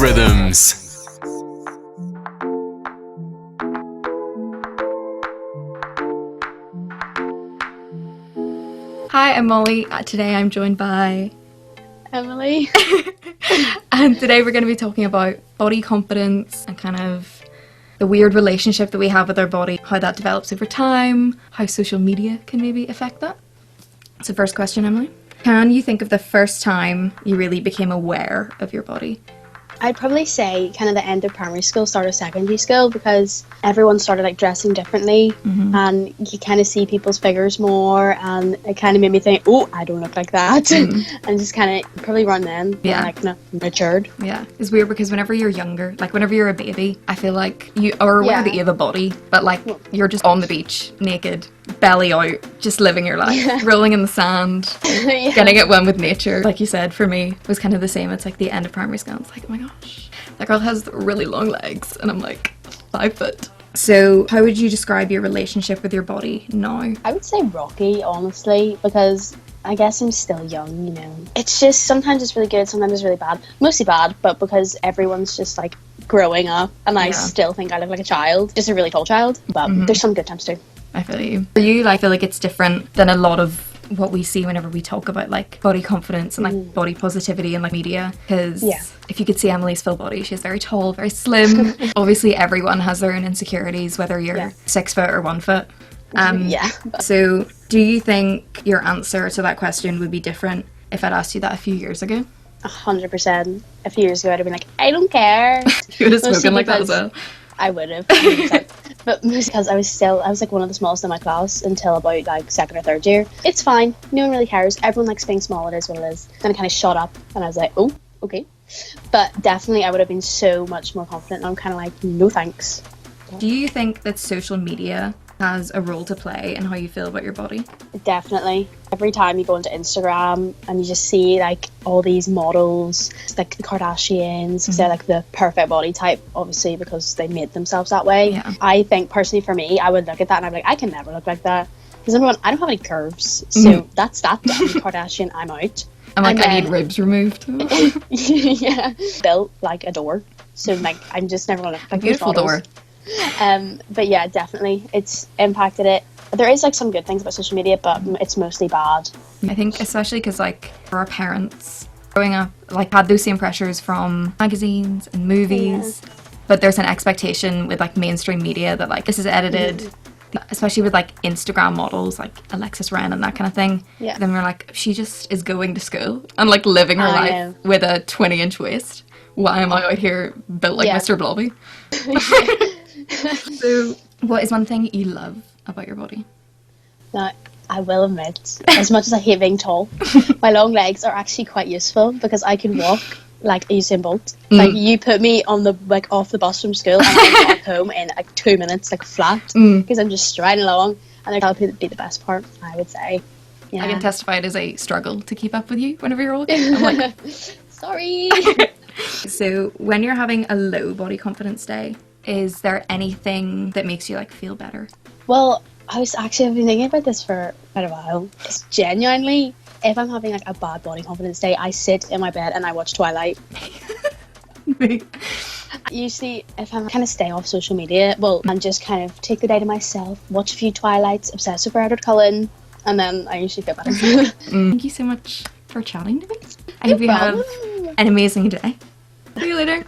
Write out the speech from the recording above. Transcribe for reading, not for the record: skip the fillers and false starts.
xRhythms. Hi, I'm Molly. Today I'm joined by Emily. and today we're going to be talking about body confidence and kind of the weird relationship that we have with our body, how that develops over time, how social media can maybe affect that. So first question, Emily. Can you think of the first time you really became aware of your body? I'd probably say kind of the end of primary school, start of secondary school, because everyone started like dressing differently and you kind of see people's figures more, and it kind of made me think, oh, I don't look like that. And just kind of probably run then, Yeah. like matured. Yeah, it's weird because whenever you're younger, like whenever you're a baby, I feel like you are aware that you have a body, but like you're just on the beach, naked, belly out, just living your life, rolling in the sand, getting it one with nature. Like you said, for me, it was kind of the same. It's like the end of primary school. It's like, oh my gosh, that girl has really long legs, and I'm like 5 foot. So how would you describe your relationship with your body now? I would say rocky, honestly, because I guess I'm still young, you know. It's just, sometimes it's really good, sometimes it's really bad. Mostly bad, but because everyone's just like growing up, and I still think I look like a child, just a really tall child, but there's some good times too. I feel you. For you, I feel like it's different than a lot of what we see whenever we talk about like body confidence and like body positivity and like media, because if you could see Emily's full body, she's very tall, very slim. Obviously everyone has their own insecurities, whether you're 6 foot or 1 foot. So do you think your answer to that question would be different if I'd asked you that a few years ago? 100%. A few years ago I'd have been like, I don't care. You would have spoken like that as well. I would have, 100%. But because I was like one of the smallest in my class until about like second or third year. It's fine, no one really cares, everyone likes being small, it is what it is. Then I kind of shut up and I was like, oh, okay. But definitely I would have been so much more confident, and I'm kind of like, no thanks. Do you think that social media has a role to play in how you feel about your body? Definitely. Every time you go into Instagram and you just see like all these models, like the Kardashians, because they're like the perfect body type, obviously because they made themselves that way. Yeah. I think personally for me, I would look at that and I'm like, I can never look like that. Because number one, I don't have any curves, so that's that done. Kardashian, I'm out. I'm like, I need ribs removed. Yeah, built like a door. So like, I'm just never gonna look like beautiful door. But yeah, definitely, it's impacted it. There is like some good things about social media, but it's mostly bad. I think especially because like for our parents growing up, like had those same pressures from magazines and movies, but there's an expectation with like mainstream media that like this is edited, especially with like Instagram models like Alexis Ren and that kind of thing. Yeah. Then we're like, she just is going to school and like living her life with a 20-inch waist. Why am I out here built like Mr. Blobby? So what is one thing you love about your body? Now, I will admit, as much as I hate being tall, my long legs are actually quite useful because I can walk like a Usain Bolt. Like you put me on the like off the bus from school and I'm back home in like 2 minutes, like flat, because I'm just striding along, and that would be the best part, I would say. Yeah. I can testify it is a struggle to keep up with you whenever you're walking. I'm like, sorry. So when you're having a low body confidence day, is there anything that makes you like feel better? Well, I've been thinking about this for quite a while. It's genuinely, if I'm having like a bad body confidence day, I sit in my bed and I watch Twilight. Usually, if I'm kind of stay off social media, and just kind of take the day to myself, watch a few Twilights, obsess over Edward Cullen, and then I usually feel better. Thank you so much for chatting to me. I hope you have an amazing day. See you later.